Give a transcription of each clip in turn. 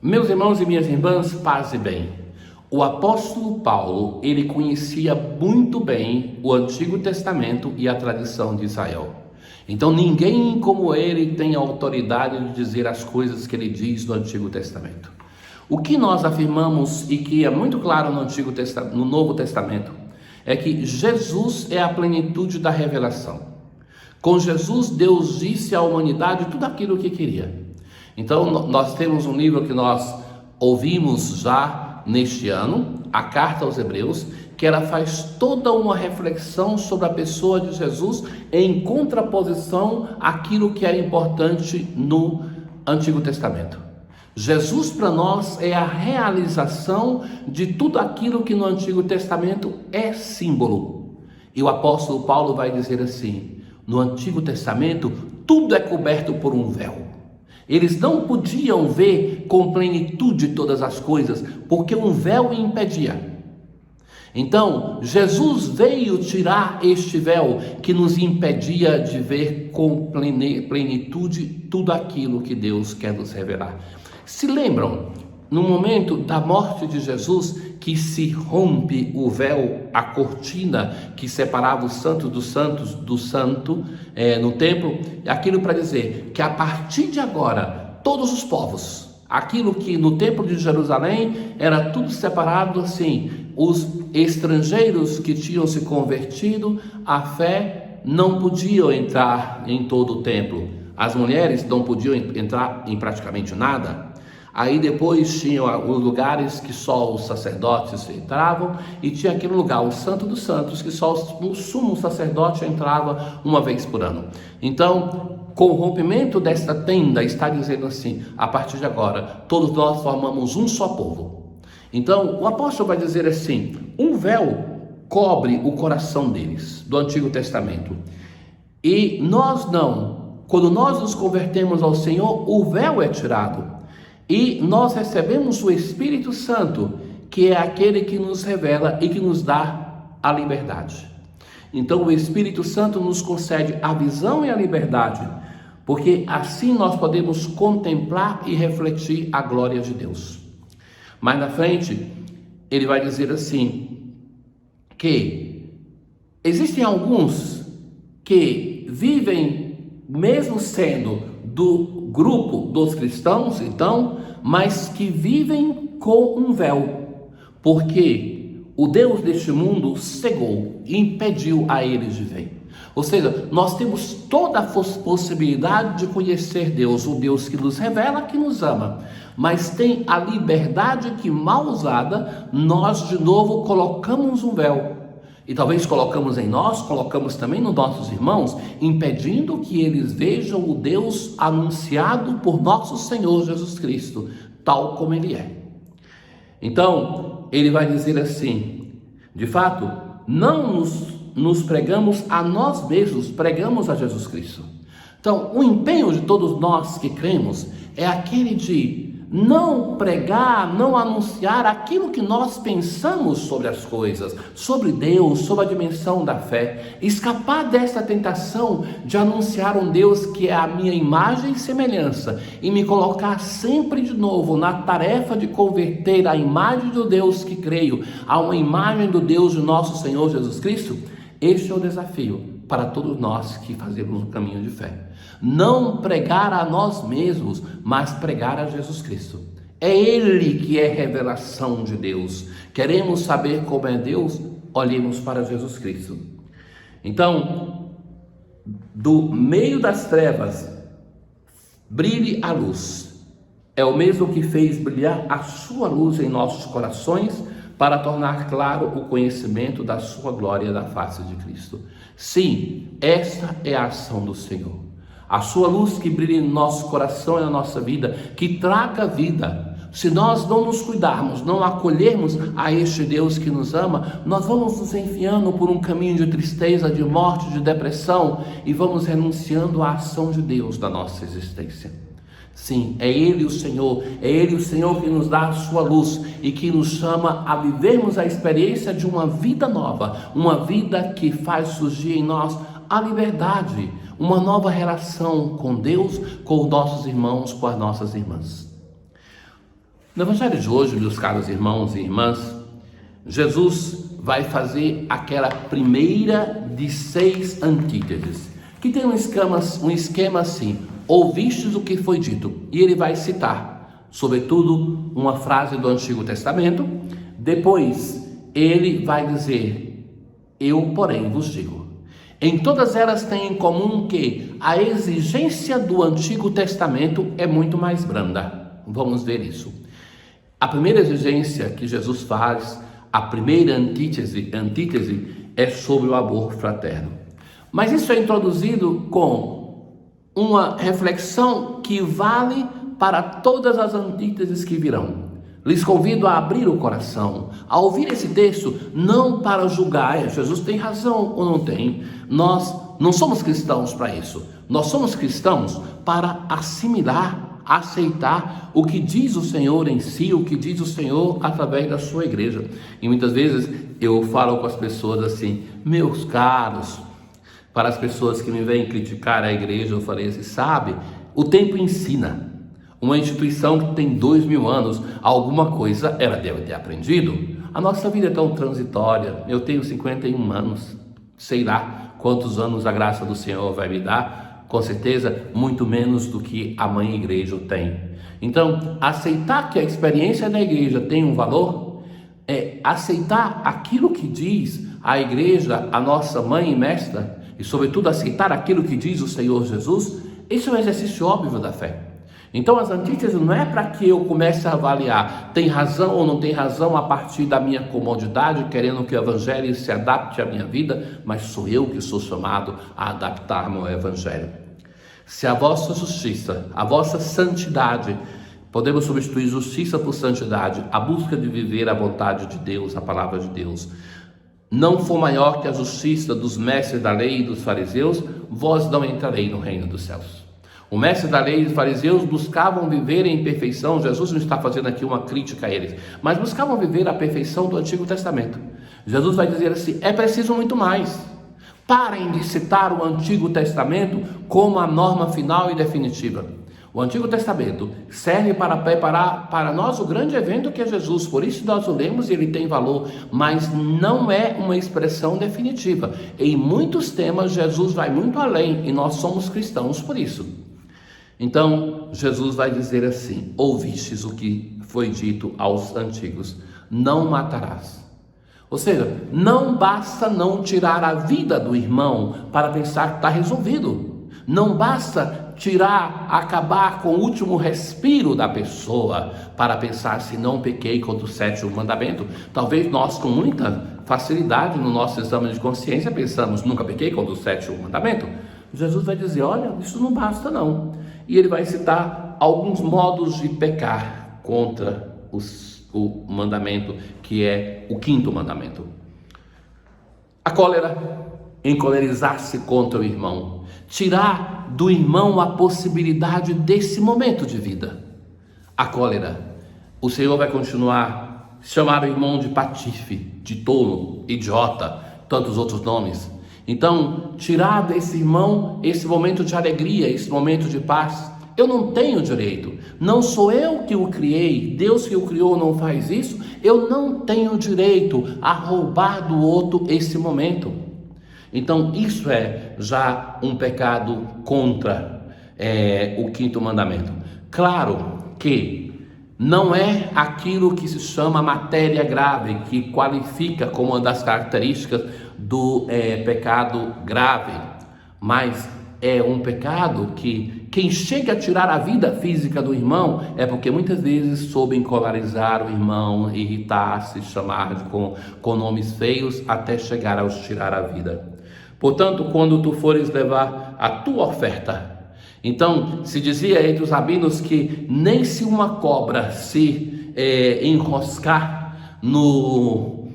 Meus irmãos e minhas irmãs, paz e bem. O apóstolo Paulo, ele conhecia muito bem o Antigo Testamento e a tradição de Israel. Então ninguém como ele tem a autoridade de dizer as coisas que ele diz no Antigo Testamento. O que nós afirmamos e que é muito claro no Novo Testamento é que Jesus é a plenitude da revelação. Com Jesus, Deus disse à humanidade tudo aquilo que queria. Então nós temos um livro que nós ouvimos já neste ano, a Carta aos Hebreus, que ela faz toda uma reflexão sobre a pessoa de Jesus em contraposição àquilo que era importante no Antigo Testamento. Jesus para nós é a realização de tudo aquilo que no Antigo Testamento é símbolo. E o apóstolo Paulo vai dizer assim: no Antigo Testamento tudo é coberto por um véu. Eles não podiam ver com plenitude todas as coisas, porque um véu impedia. Então, Jesus veio tirar este véu que nos impedia de ver com plenitude tudo aquilo que Deus quer nos revelar. Se lembram, no momento da morte de Jesus, que se rompe o véu, a cortina que separava o santo dos santos do santo no templo, aquilo para dizer que a partir de agora, todos os povos, aquilo que no templo de Jerusalém era tudo separado assim, os estrangeiros que tinham se convertido à fé não podiam entrar em todo o templo, as mulheres não podiam entrar em praticamente nada. Aí depois tinha os lugares que só os sacerdotes entravam, e tinha aquele lugar, o Santo dos Santos, que só o sumo sacerdote entrava uma vez por ano. Então, com o rompimento desta tenda, está dizendo assim: a partir de agora, todos nós formamos um só povo. Então, o apóstolo vai dizer assim: um véu cobre o coração deles, do Antigo Testamento. E nós não. Quando nós nos convertemos ao Senhor, o véu é tirado. E nós recebemos o Espírito Santo, que é aquele que nos revela e que nos dá a liberdade. Então o Espírito Santo nos concede a visão e a liberdade, porque assim nós podemos contemplar e refletir a glória de Deus. Mais na frente, ele vai dizer assim, que existem alguns que vivem, mesmo sendo do grupo dos cristãos, então, mas que vivem com um véu, porque o Deus deste mundo cegou e impediu a eles de ver. Ou seja, nós temos toda a possibilidade de conhecer Deus, o Deus que nos revela, que nos ama, mas tem a liberdade que, mal usada, nós de novo colocamos um véu. E talvez colocamos em nós, colocamos também nos nossos irmãos, impedindo que eles vejam o Deus anunciado por nosso Senhor Jesus Cristo, tal como Ele é. Então, ele vai dizer assim, de fato, não nos pregamos a nós mesmos, pregamos a Jesus Cristo. Então, o empenho de todos nós que cremos é aquele de não pregar, não anunciar aquilo que nós pensamos sobre as coisas, sobre Deus, sobre a dimensão da fé, escapar dessa tentação de anunciar um Deus que é a minha imagem e semelhança e me colocar sempre de novo na tarefa de converter a imagem do Deus que creio a uma imagem do Deus de nosso Senhor Jesus Cristo. Este é o desafio para todos nós que fazemos um caminho de fé. Não pregar a nós mesmos, mas pregar a Jesus Cristo. É Ele que é revelação de Deus. Queremos saber como é Deus? Olhemos para Jesus Cristo. Então, do meio das trevas, brilhe a luz. É o mesmo que fez brilhar a sua luz em nossos corações, para tornar claro o conhecimento da sua glória da face de Cristo. Sim, essa é a ação do Senhor. A sua luz que brilha em nosso coração e na nossa vida, que traga vida. Se nós não nos cuidarmos, não acolhermos a este Deus que nos ama, nós vamos nos enfiando por um caminho de tristeza, de morte, de depressão, e vamos renunciando à ação de Deus na nossa existência. Sim, é Ele o Senhor que nos dá a sua luz e que nos chama a vivermos a experiência de uma vida nova, uma vida que faz surgir em nós a liberdade, uma nova relação com Deus, com os nossos irmãos, com as nossas irmãs. No Evangelho de hoje, meus caros irmãos e irmãs, Jesus vai fazer aquela primeira de 6 antíteses, que tem um esquema assim: ouvistes o que foi dito, e ele vai citar, sobretudo, uma frase do Antigo Testamento. Depois, ele vai dizer: eu, porém, vos digo. Em todas elas tem em comum que a exigência do Antigo Testamento é muito mais branda. Vamos ver isso. A primeira exigência que Jesus faz, a primeira antítese é sobre o amor fraterno. Mas isso é introduzido com uma reflexão que vale para todas as antíteses que virão. Lhes convido a abrir o coração, a ouvir esse texto, não para julgar, Jesus tem razão ou não tem. Nós não somos cristãos para isso. Nós somos cristãos para assimilar, aceitar o que diz o Senhor em si, o que diz o Senhor através da sua igreja. E muitas vezes eu falo com as pessoas assim: meus caros, para as pessoas que me vêm criticar a igreja, eu falei assim: sabe, o tempo ensina. Uma instituição que tem 2000 anos, alguma coisa ela deve ter aprendido. A nossa vida é tão transitória. Eu tenho 51 anos, sei lá quantos anos a graça do Senhor vai me dar, com certeza muito menos do que a mãe igreja tem. Então, aceitar que a experiência da igreja tem um valor é aceitar aquilo que diz a igreja, a nossa mãe e mestra, e sobretudo aceitar aquilo que diz o Senhor Jesus. Isso é um exercício óbvio da fé. Então as antíteses não é para que eu comece a avaliar tem razão ou não tem razão a partir da minha comodidade, querendo que o evangelho se adapte à minha vida, mas sou eu que sou chamado a adaptar-me ao evangelho. Se a vossa justiça, a vossa santidade, podemos substituir justiça por santidade, a busca de viver a vontade de Deus, a palavra de Deus, não for maior que a justiça dos mestres da lei e dos fariseus, vós não entrareis no reino dos céus. O mestre da lei e os fariseus buscavam viver em perfeição. Jesus não está fazendo aqui uma crítica a eles, mas buscavam viver a perfeição do Antigo Testamento. Jesus vai dizer assim: é preciso muito mais. Parem de citar o Antigo Testamento como a norma final e definitiva. O Antigo Testamento serve para preparar para nós o grande evento que é Jesus. Por isso nós o lemos e ele tem valor, mas não é uma expressão definitiva. Em muitos temas Jesus vai muito além e nós somos cristãos por isso. Então, Jesus vai dizer assim: ouvistes o que foi dito aos antigos, não matarás. Ou seja, não basta não tirar a vida do irmão para pensar que está resolvido. Não basta acabar com o último respiro da pessoa para pensar se não pequei contra o 7º mandamento. Talvez nós, com muita facilidade no nosso exame de consciência, pensamos: nunca pequei contra o 7º mandamento. Jesus vai dizer: olha, isso não basta não. E ele vai citar alguns modos de pecar contra o mandamento, que é o 5º mandamento. A cólera, encolerizar-se contra o irmão, tirar do irmão a possibilidade desse momento de vida. A cólera, o Senhor vai continuar a chamar o irmão de patife, de tolo, idiota, tantos outros nomes. Então, tirar desse irmão esse momento de alegria, esse momento de paz. Eu não tenho direito, não sou eu que o criei, Deus que o criou não faz isso, eu não tenho direito a roubar do outro esse momento. Então, isso é já um pecado contra o 5º mandamento. Claro que não é aquilo que se chama matéria grave, que qualifica como uma das características do pecado grave, mas é um pecado que quem chega a tirar a vida física do irmão é porque muitas vezes soube encolarizar o irmão, irritar-se, chamar com nomes feios até chegar aos tirar a vida. Portanto, quando tu fores levar a tua oferta, então se dizia entre os rabinos que nem se uma cobra se enroscar no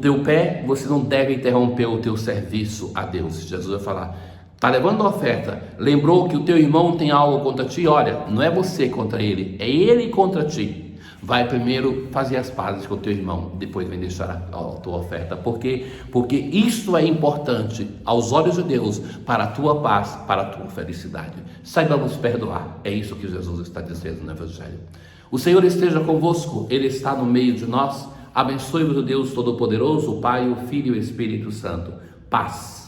teu pé, você não deve interromper o teu serviço a Deus. Jesus vai falar: está levando a oferta, lembrou que o teu irmão tem algo contra ti? Olha, não é você contra ele, é ele contra ti. Vai primeiro fazer as pazes com o teu irmão, depois vem deixar a tua oferta. Porque isso é importante aos olhos de Deus para a tua paz, para a tua felicidade. Saibamos perdoar. É isso que Jesus está dizendo no Evangelho. O Senhor esteja convosco, Ele está no meio de nós. Abençoe-vos o Deus Todo-Poderoso, o Pai, o Filho e o Espírito Santo. Paz.